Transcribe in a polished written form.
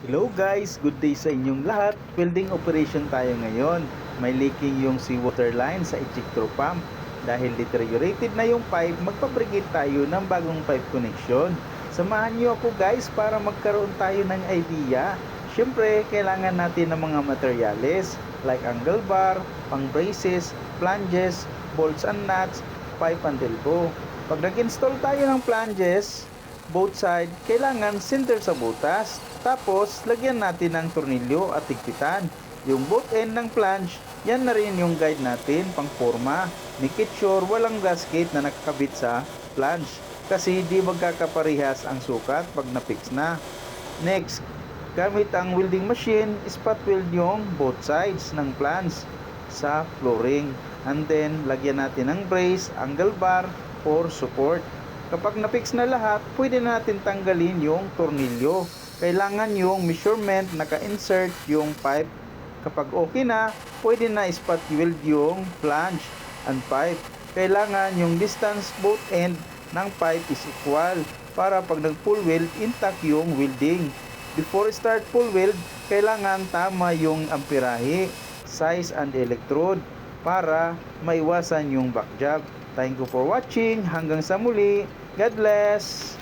Hello guys, good day sa inyong lahat. Welding operation tayo ngayon. May leaking yung seawater line sa ejector pump. Dahil deteriorated na yung pipe, magpabrigade tayo ng bagong pipe connection. Samahan niyo ako guys para magkaroon tayo ng idea. Siyempre, kailangan natin ng mga materyales like angle bar, pang braces, flanges, bolts and nuts, pipe and elbow. Pag nag-install tayo ng flanges, both side, kailangan center sa butas. Tapos, lagyan natin ng tornilyo at higpitan. Yung both end ng flange, yan na rin yung guide natin pang forma. Make it sure walang gasket na nakakabit sa flange. Kasi di magkakaparehas ang sukat pag na-fix na. Next, gamit ang welding machine, spot weld yung both sides ng flange sa flooring. And then, lagyan natin ng brace, angle bar, or support. Kapag na-fix na lahat, pwede natin tanggalin yung tornilyo. Kailangan yung measurement, naka-insert yung pipe. Kapag okay na, pwede na spot weld yung flange and pipe. Kailangan yung distance both end ng pipe is equal para pag nag-full weld, intact yung welding. Before start full weld, kailangan tama yung amperahe, size and electrode para maiwasan yung back job. Thank you for watching. Hanggang sa muli. God bless.